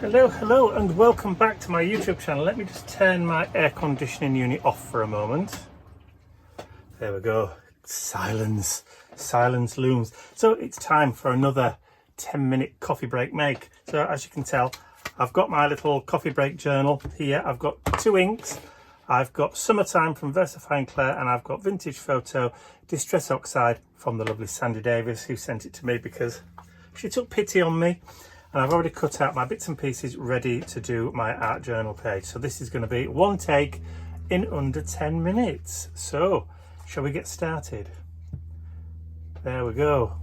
Hello and welcome back to my YouTube channel. Let me just turn my air conditioning unit off for a moment. There we go. Silence looms. So it's time for another 10-minute coffee break make. So as you can tell, I've got my little coffee break journal here. I've got 2 inks. I've got Summertime from VersaFine Claire, and I've got Vintage Photo Distress Oxide from the lovely Sandy Davis, who sent it to me because she took pity on me. And I've already cut out my bits and pieces ready to do my art journal page. So this is going to be one take in under 10 minutes. So shall we get started? There we go.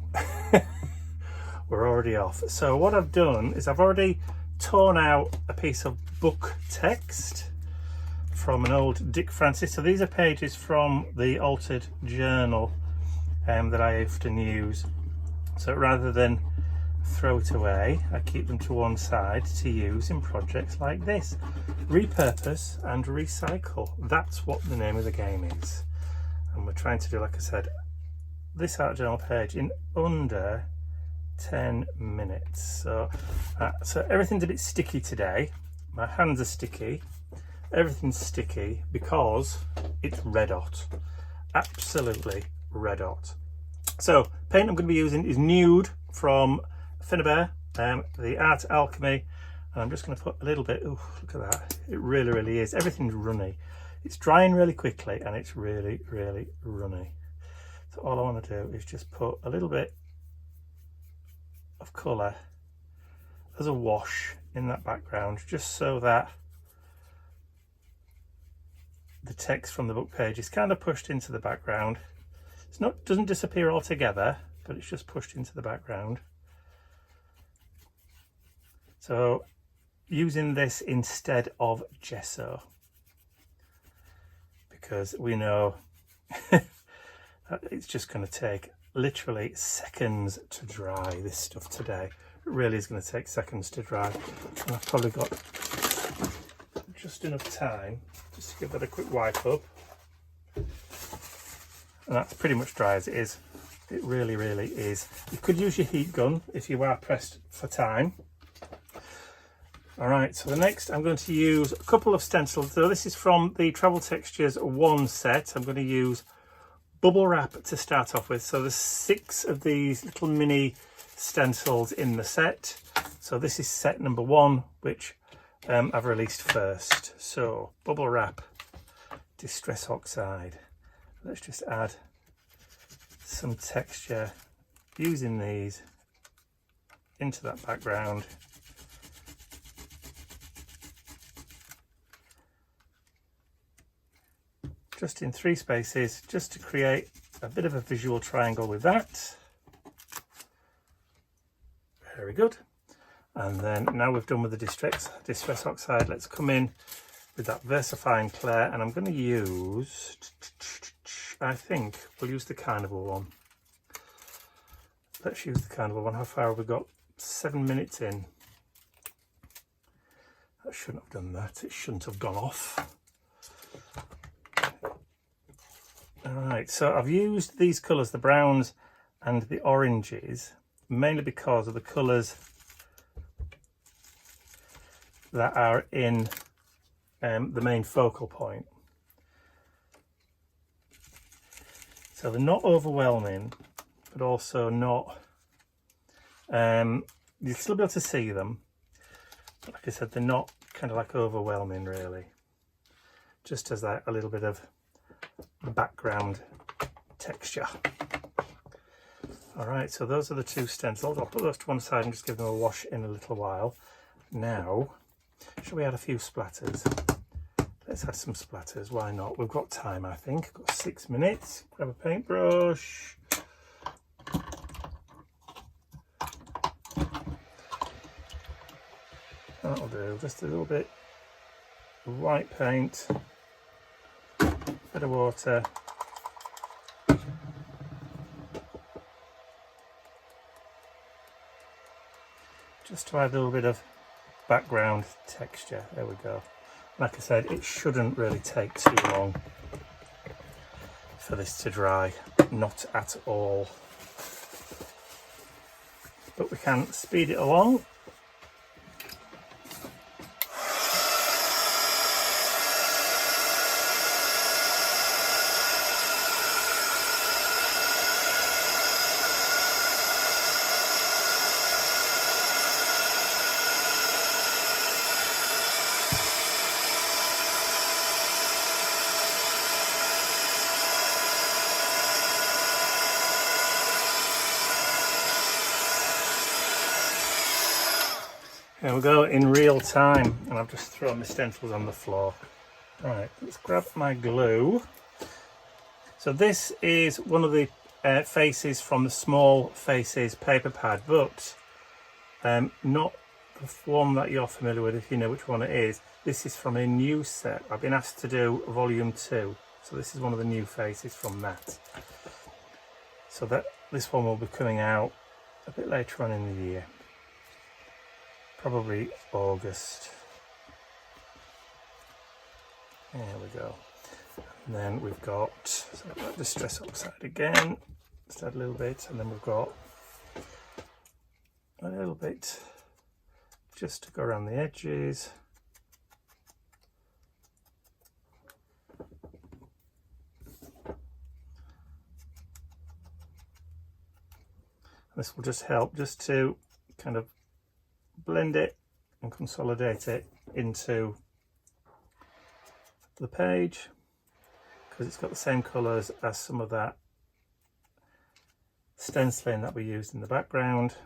We're already off. So what I've done is I've already torn out a piece of book text from an old Dick Francis. So these are pages from the altered journal that I often use. So rather than throw it away, I keep them to one side to use in projects like this. Repurpose and recycle. That's what the name of the game is. And we're trying to do, like I said, this art journal page in under 10 minutes. So everything's a bit sticky today. My hands are sticky. Everything's sticky because it's red hot. Absolutely red hot. So paint I'm going to be using is Nude from Finnabair, the Art Alchemy, and I'm just going to put a little bit. Oh, look at that! It really is. Everything's runny. It's drying really quickly, and it's really runny. So all I want to do is just put a little bit of colour as a wash in that background, just so that the text from the book page is kind of pushed into the background. Doesn't disappear altogether, but it's just pushed into the background. So using this instead of gesso, because we know that it's just going to take literally seconds to dry, this stuff today. It really is going to take seconds to dry. And I've probably got just enough time just to give that a quick wipe up. And that's pretty much dry as it is. It really is. You could use your heat gun if you are pressed for time. Alright, so the next I'm going to use a couple of stencils. So this is from the Travel Textures 1 set. I'm going to use bubble wrap to start off with. So there's 6 of these little mini stencils in the set. So this is set number 1, which I've released first. So bubble wrap, Distress Oxide. Let's just add some texture using these into that background. Just in 3 spaces, just to create a bit of a visual triangle with that. Very good. And then now we've done with the Distress Oxide, let's come in with that VersaFine Claire, and I'm going to use, I think we'll use the Carnival one. Let's use the Carnival one. How far have we got? 7 minutes in. I shouldn't have done that. It shouldn't have gone off. Alright, so I've used these colours, the browns and the oranges, mainly because of the colours that are in the main focal point. So they're not overwhelming, but also not, you'll still be able to see them, but like I said, they're not kind of like overwhelming really, just as like a little bit of background texture. Alright, so those are the 2 stencils. I'll put those to one side and just give them a wash in a little while. Now, shall we add a few splatters? Let's add some splatters, why not? We've got time, I think. We've got 6 minutes. Grab a paintbrush. That'll do, just a little bit of white paint, bit of water. Just to add a little bit of background texture. There we go. Like I said, it shouldn't really take too long for this to dry, not at all. But we can speed it along There we go, in real time, and I've just thrown my stencils on the floor. Right, let's grab my glue. So this is one of the faces from the Small Faces paper pad, but not the one that you're familiar with, if you know which one it is. This is from a new set. I've been asked to do volume 2, so this is one of the new faces from that. So that this one will be coming out a bit later on in the year, probably August. There we go. And then we've got, so I've got Distress Oxide again, just add a little bit, and then we've got a little bit just to go around the edges. This will just help just to kind of blend it and consolidate it into the page, because it's got the same colours as some of that stenciling that we used in the background.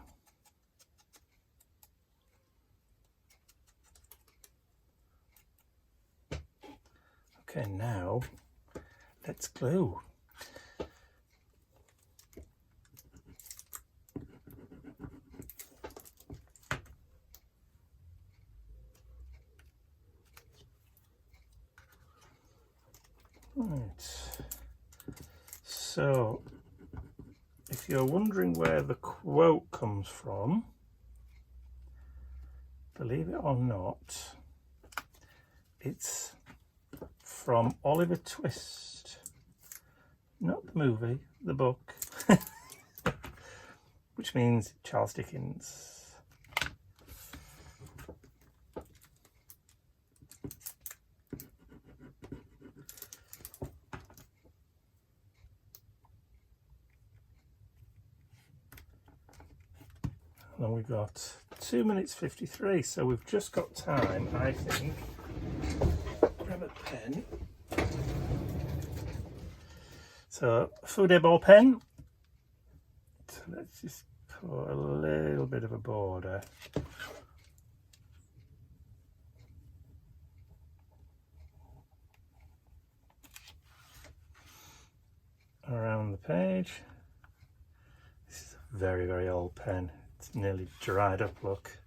Okay, now let's glue. Right, so if you're wondering where the quote comes from, believe it or not, it's from Oliver Twist, not the movie, the book, which means Charles Dickens. And we've got 2 minutes 53, so we've just got time, I think. Grab a pen. So, a Fude ball pen. So let's just put a little bit of a border. Around the page. This is a very, very old pen. It's nearly dried up, look.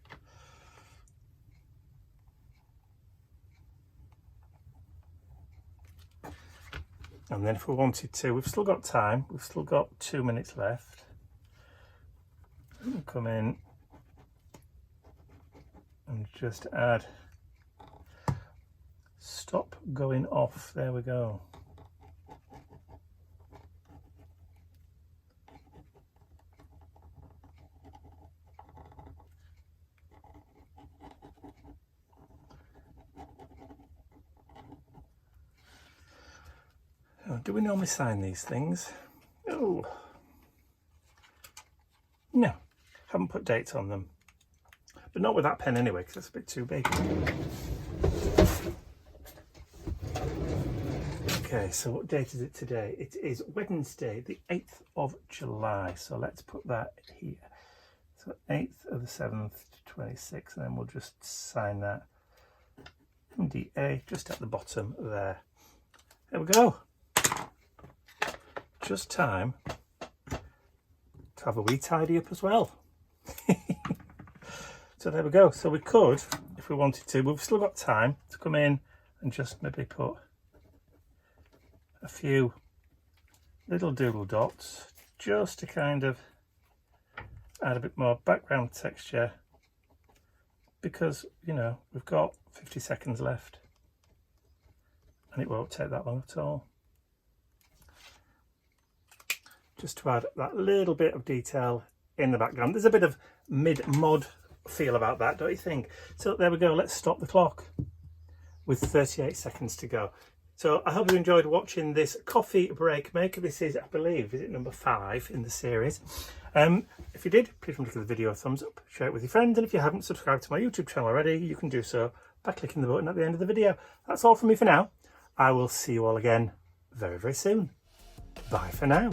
And then if we wanted to, we've still got time, we've still got 2 minutes left. We'll come in and just add Stop Going Off. There we go. Do we normally sign these things? Oh, no, haven't put dates on them, but not with that pen anyway, because it's a bit too big. Okay, so what date is it today? It is Wednesday, the 8th of July, so let's put that here. So 8th of the 7th to 26th, and then we'll just sign that DA just at the bottom there. There we go. Just time to have a wee tidy up as well. So there we go. So we could, if we wanted to, we've still got time to come in and just maybe put a few little doodle dots just to kind of add a bit more background texture, because, you know, we've got 50 seconds left and it won't take that long at all. Just to add that little bit of detail in the background. There's a bit of mid-mod feel about that, don't you think? So there we go, let's stop the clock with 38 seconds to go. So I hope you enjoyed watching this coffee break maker. This is, I believe, is it number 5 in the series? If you did, please give the video a thumbs up, share it with your friends, and if you haven't subscribed to my YouTube channel already, you can do so by clicking the button at the end of the video. That's all from me for now. I will see you all again very, very soon. Bye for now.